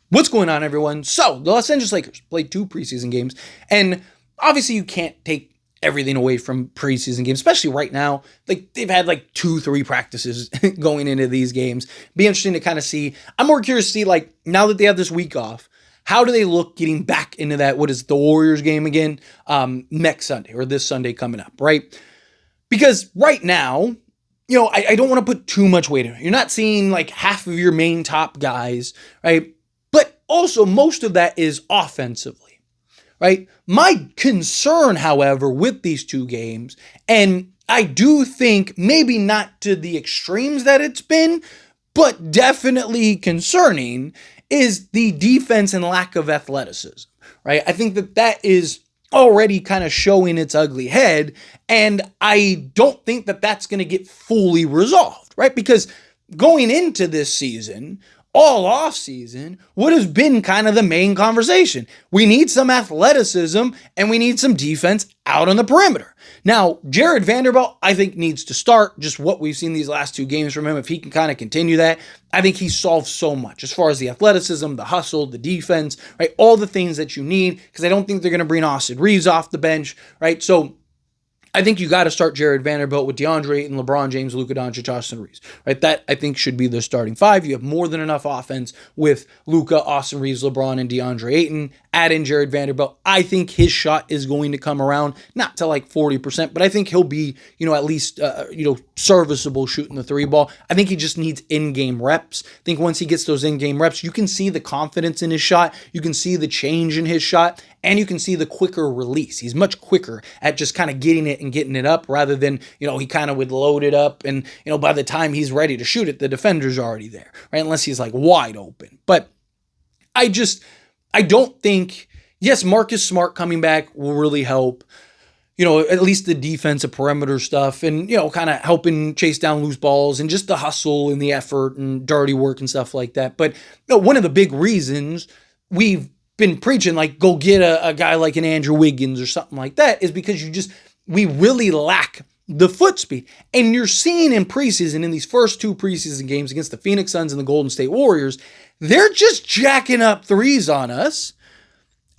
What's going on, everyone? So, the Los Angeles Lakers played 2 preseason games, and obviously you can't take everything away from preseason games, especially right now. Like, they've had like 2-3 practices going into these games. Be interesting to kind of see. I'm more curious to see, like, now that they have this week off, how do they look getting back into that, what is the Warriors game again, next Sunday, or this Sunday coming up, right? Because right now, I don't want to put too much weight in it. You're not seeing like half of your main top guys, right? But also, most of that is offensively, right? My concern, however, with these 2 games, and I do think maybe not to the extremes that it's been, but definitely concerning, is the defense and lack of athleticism, right? I think that is already kind of showing its ugly head, and I don't think that that's going to get fully resolved, right? Because going into this season, all off season, what has been kind of the main conversation. We need some athleticism and we need some defense out on the perimeter. Now, Jared Vanderbilt, I think, needs to start. Just what we've seen these last 2 games from him, if he can kind of continue that, I think he solves so much as far as the athleticism, the hustle, the defense, right? All the things that you need, because I don't think they're going to bring Austin Reeves off the bench, right? So I think you got to start Jared Vanderbilt with DeAndre Ayton, LeBron James, Luka Doncic, Austin Reeves, right? That, I think, should be the starting 5. You have more than enough offense with Luka, Austin Reeves, LeBron, and DeAndre Ayton. Add in Jared Vanderbilt. I think his shot is going to come around, not to like 40%, but I think he'll be, at least, serviceable shooting the 3 ball. I think he just needs in-game reps. I think once he gets those in-game reps, you can see the confidence in his shot. You can see the change in his shot. And you can see the quicker release. He's much quicker at just kind of getting it and getting it up rather than, he kind of would load it up. And, by the time he's ready to shoot it, the defender's already there, right? Unless he's like wide open. But I don't think, yes, Marcus Smart coming back will really help, at least the defensive perimeter stuff and, kind of helping chase down loose balls and just the hustle and the effort and dirty work and stuff like that. But one of the big reasons we've been preaching, like, go get a guy like an Andrew Wiggins or something like that, is because we really lack the foot speed. And you're seeing in preseason, in these first 2 preseason games against the Phoenix Suns and the Golden State Warriors, they're just jacking up threes on us.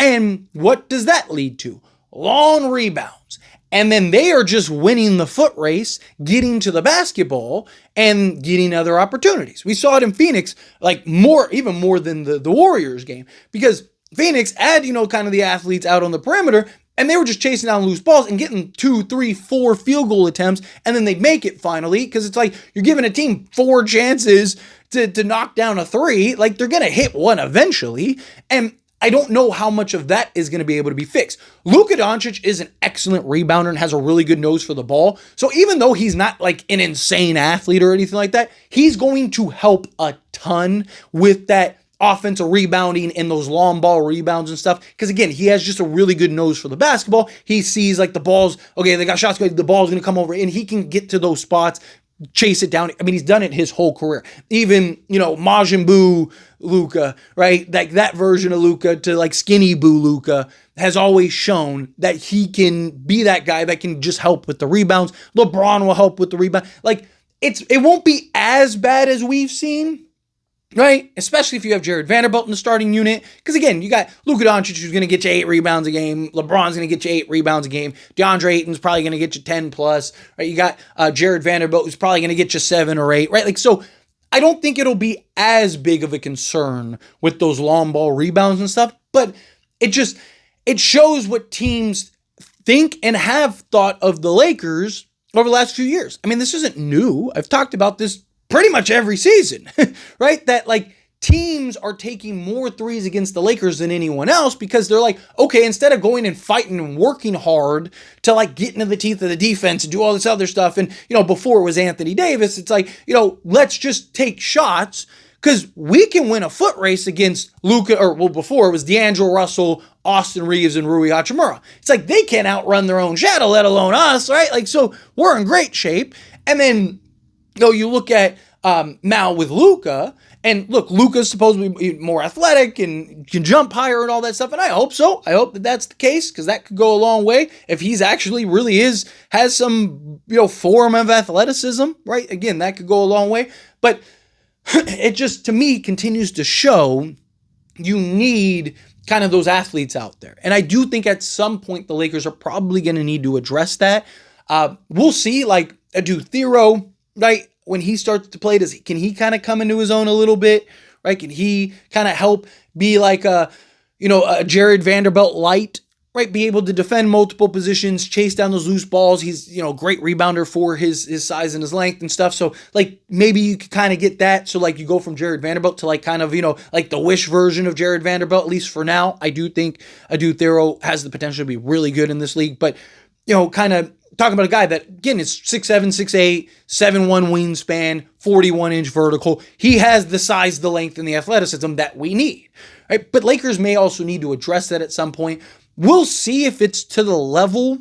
And what does that lead to? Long rebounds. And then they are just winning the foot race, getting to the basketball and getting other opportunities. We saw it in Phoenix, like even more than the Warriors game, because Phoenix had, kind of the athletes out on the perimeter, and they were just chasing down loose balls and getting 2, 3, 4 field goal attempts, and then they'd make it finally, because it's like you're giving a team 4 chances to knock down a 3. Like, they're going to hit one eventually, and I don't know how much of that is going to be able to be fixed. Luka Doncic is an excellent rebounder and has a really good nose for the ball. So even though he's not like an insane athlete or anything like that, he's going to help a ton with that offensive rebounding and those long ball rebounds and stuff. Because again, he has just a really good nose for the basketball. He sees like the balls, okay, they got shots, the ball's going to come over, and he can get to those spots, chase it down. I mean, he's done it his whole career. Even, Majin Buu Luka, right? Like that version of Luka to like skinny Buu Luka has always shown that he can be that guy that can just help with the rebounds. LeBron will help with the rebound. Like it won't be as bad as we've seen, right? Especially if you have Jared Vanderbilt in the starting unit. Because again, you got Luka Doncic, who's going to get you 8 rebounds a game. LeBron's going to get you 8 rebounds a game. DeAndre Ayton's probably going to get you 10 plus, right? You got Jared Vanderbilt, who's probably going to get you 7 or 8, right? Like, so I don't think it'll be as big of a concern with those long ball rebounds and stuff, but it shows what teams think and have thought of the Lakers over the last few years. I mean, this isn't new. I've talked about this pretty much every season, right? That like teams are taking more threes against the Lakers than anyone else because they're like, okay, instead of going and fighting and working hard to like get into the teeth of the defense and do all this other stuff. And, before it was Anthony Davis, it's like, let's just take shots because we can win a foot race against Luka, before it was D'Angelo Russell, Austin Reeves, and Rui Hachimura. It's like they can't outrun their own shadow, let alone us, right? Like, so we're in great shape. And then, you look at now with Luka, and look, Luka's supposed to be more athletic and can jump higher and all that stuff, and I hope so. I hope that that's the case, because that could go a long way if he's actually really has some, form of athleticism, right? Again, that could go a long way, but it just, to me, continues to show you need kind of those athletes out there. And I do think at some point the Lakers are probably going to need to address that. We'll see, like a dude Thero, right? When he starts to play, can he kind of come into his own a little bit, right? Can he kind of help be like a Jared Vanderbilt light, right? Be able to defend multiple positions, chase down those loose balls. He's, great rebounder for his size and his length and stuff. So like maybe you could kind of get that. So like you go from Jared Vanderbilt to like kind of, like the Wish version of Jared Vanderbilt, at least for now. I do think Adu Thero has the potential to be really good in this league, but kind of talking about a guy that, again, is 6'7", 6'8", 7'1" wingspan, 41-inch vertical. He has the size, the length, and the athleticism that we need. Right? But Lakers may also need to address that at some point. We'll see if it's to the level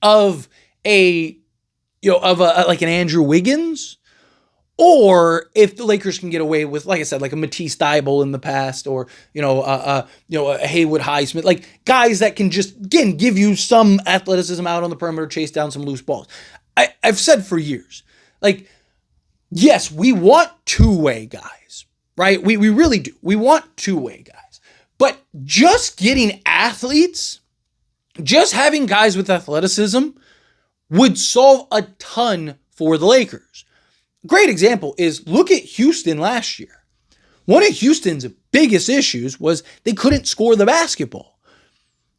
of like an Andrew Wiggins, or if the Lakers can get away with, like I said, like a Matisse Thybulle in the past, or a Haywood Highsmith, like guys that can just, again, give you some athleticism out on the perimeter, chase down some loose balls. I've said for years, like, yes, we want two-way guys, right? We really do. We want two-way guys, but just getting athletes, just having guys with athleticism would solve a ton for the Lakers. Great example is look at Houston last year. One of Houston's biggest issues was they couldn't score the basketball,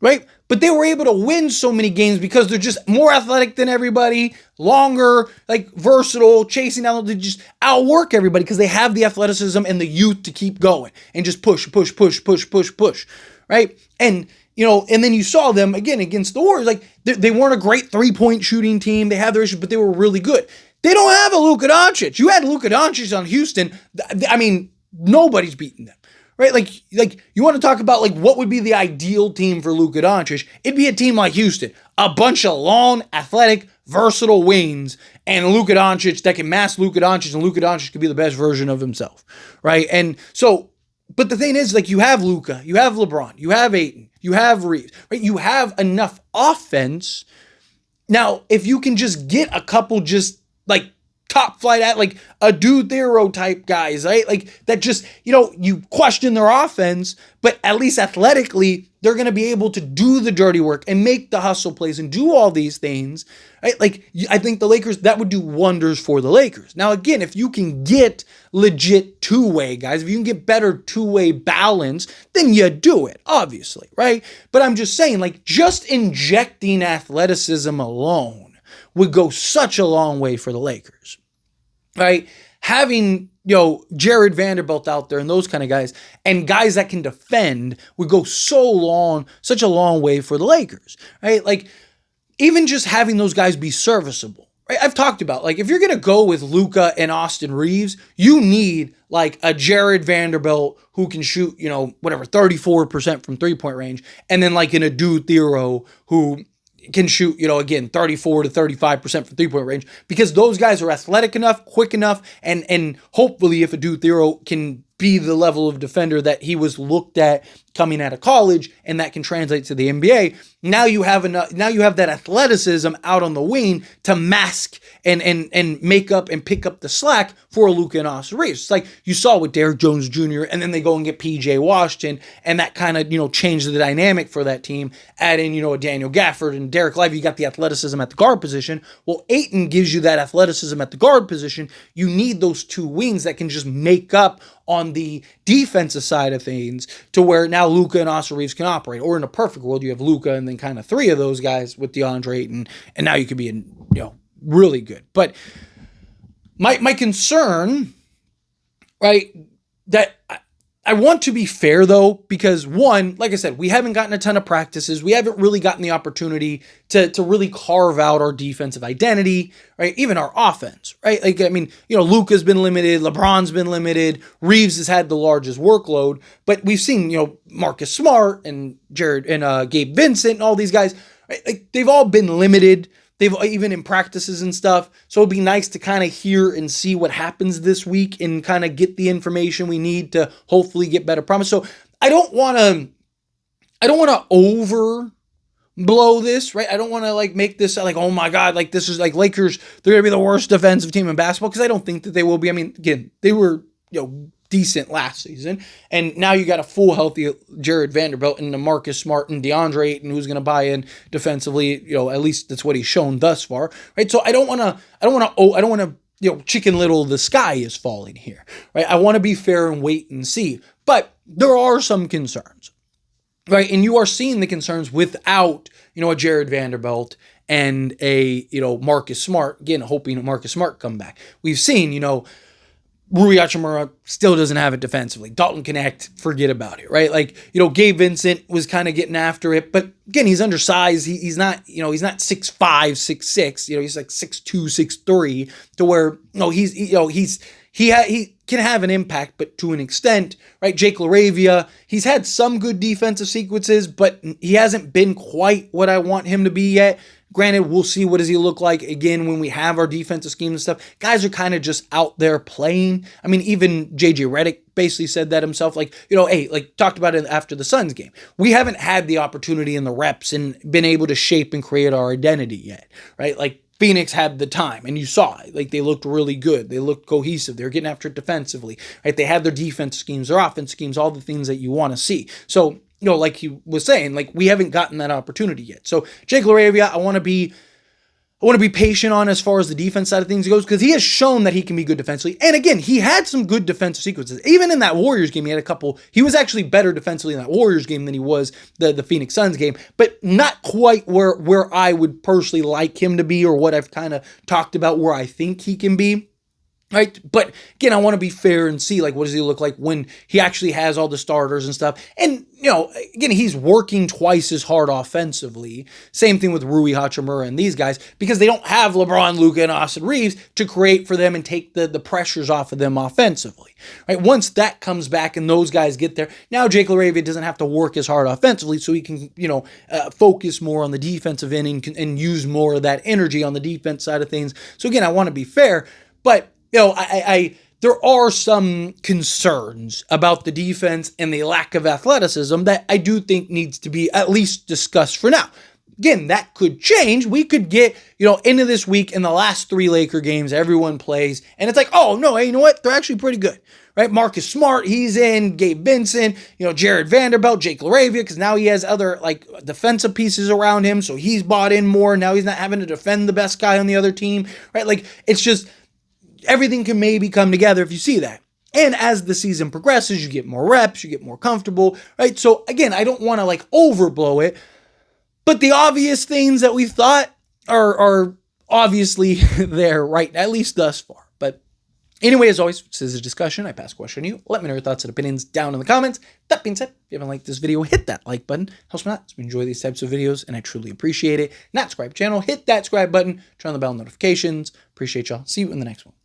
right? But they were able to win so many games because they're just more athletic than everybody, longer, like versatile, chasing down, they just outwork everybody because they have the athleticism and the youth to keep going and just push, right? And and then you saw them again against the Warriors. Like they weren't a great 3-point shooting team. They had their issues, but they were really good. They don't have a Luka Doncic. You had Luka Doncic on Houston. I mean, nobody's beating them, right? Like you want to talk about like what would be the ideal team for Luka Doncic? It'd be a team like Houston, a bunch of long, athletic, versatile wings, and Luka Doncic that can mask Luka Doncic, and Luka Doncic could be the best version of himself, right? And so, but the thing is, like you have Luka, you have LeBron, you have Ayton, you have Reeves, right? You have enough offense. Now, if you can just get a couple just like top flight at like a Adu Thero type guys, right? Like that just, you question their offense, but at least athletically, they're going to be able to do the dirty work and make the hustle plays and do all these things, right? Like I think the Lakers, that would do wonders for the Lakers. Now, again, if you can get legit two-way guys, if you can get better two-way balance, then you do it, obviously, right? But I'm just saying, like just injecting athleticism alone would go such a long way for the Lakers, right? Having, Jared Vanderbilt out there and those kind of guys and guys that can defend would go such a long way for the Lakers, right? Like even just having those guys be serviceable, right? I've talked about, like, if you're going to go with Luka and Austin Reeves, you need like a Jared Vanderbilt who can shoot, 34% from 3-point range. And then like an Adu Thero who can shoot, again, 34 to 35% from 3-point range, because those guys are athletic enough, quick enough, and hopefully if Adu Thero can be the level of defender that he was looked at coming out of college, and that can translate to the NBA. Now you have that athleticism out on the wing to mask and make up and pick up the slack for Luka and Austin Reeves. It's like you saw with Derrick Jones Jr., and then they go and get PJ Washington, and that kind of, changed the dynamic for that team. Add in, a Daniel Gafford and Derek Lively, you got the athleticism at the guard position. Well, Ayton gives you that athleticism at the guard position. You need those two wings that can just make up on the defensive side of things to where now Luka and Austin Reeves can operate. Or in a perfect world, you have Luka and then kind of three of those guys with DeAndre Ayton, and now you could be really good. But my concern, right, that I want to be fair though, because one, like I said, we haven't gotten a ton of practices. We haven't really gotten the opportunity to really carve out our defensive identity, right? Even our offense, right? Like, I mean, Luka's been limited, LeBron's been limited, Reeves has had the largest workload, but we've seen, Marcus Smart and Jared and Gabe Vincent and all these guys, right? Like they've all been limited. They've even in practices and stuff. So it'd be nice to kind of hear and see what happens this week and kind of get the information we need to hopefully get better promise. So I don't want to overblow this, right? I don't want to like make this like, oh my God, like this is like Lakers, they're going to be the worst defensive team in basketball, because I don't think that they will be. I mean, again, they were, decent last season. And now you got a full healthy Jared Vanderbilt and Marcus Smart and DeAndre Ayton who's going to buy in defensively. At least that's what he's shown thus far, right? So I don't want to, Chicken Little, the sky is falling here, right? I want to be fair and wait and see. But there are some concerns, right? And you are seeing the concerns without, a Jared Vanderbilt and a, Marcus Smart, again, hoping Marcus Smart come back. We've seen, Rui Hachimura still doesn't have it defensively. Dalton Connect, forget about it, right? Like, Gabe Vincent was kind of getting after it, but again, he's undersized. He's not, he's not 6'5", 6'6", he's like 6'2", 6'3", to where, he can have an impact, but to an extent, right? Jake LaRavia, he's had some good defensive sequences, but he hasn't been quite what I want him to be yet. Granted, we'll see what does he look like again when we have our defensive scheme and stuff. Guys are kind of just out there playing. I mean, even JJ Redick basically said that himself. Like, hey, like talked about it after the Suns game. We haven't had the opportunity and the reps and been able to shape and create our identity yet, right? Like Phoenix had the time and you saw it. Like they looked really good. They looked cohesive. They were getting after it defensively, right? They had their defense schemes, their offense schemes, all the things that you want to see. So, like he was saying, like we haven't gotten that opportunity yet. So Jake LaRavia, I want to be patient on as far as the defense side of things goes, because he has shown that he can be good defensively. And again, he had some good defensive sequences. Even in that Warriors game, he had a couple. He was actually better defensively in that Warriors game than he was the Phoenix Suns game, but not quite where I would personally like him to be, or what I've kind of talked about where I think he can be. Right. But again, I want to be fair and see, like, what does he look like when he actually has all the starters and stuff. And, again, he's working twice as hard offensively. Same thing with Rui Hachimura and these guys, because they don't have LeBron, Luka, and Austin Reeves to create for them and take the pressures off of them offensively. Right. Once that comes back and those guys get there, now Jake LaRavia doesn't have to work as hard offensively, so he can, focus more on the defensive end and use more of that energy on the defense side of things. So again, I want to be fair, but there are some concerns about the defense and the lack of athleticism that I do think needs to be at least discussed for now. Again, that could change. We could get, into this week in the last 3 Laker games, everyone plays, and it's like, oh, no, hey, you know what? They're actually pretty good, right? Marcus Smart, he's in, Gabe Vincent, Jared Vanderbilt, Jake LaRavia, because now he has other, like, defensive pieces around him, so he's bought in more. Now he's not having to defend the best guy on the other team, right? Like, it's just everything can maybe come together if you see that. And as the season progresses, you get more reps, you get more comfortable, right? So again, I don't want to like overblow it, but the obvious things that we thought are obviously there, right? At least thus far. But anyway, as always, this is a discussion. I pass the question to you. Let me know your thoughts and opinions down in the comments. That being said, if you haven't liked this video, hit that like button. Helps me out. So we enjoy these types of videos, and I truly appreciate it. Not subscribe to the channel, hit that subscribe button, turn on the bell notifications. Appreciate y'all. See you in the next one.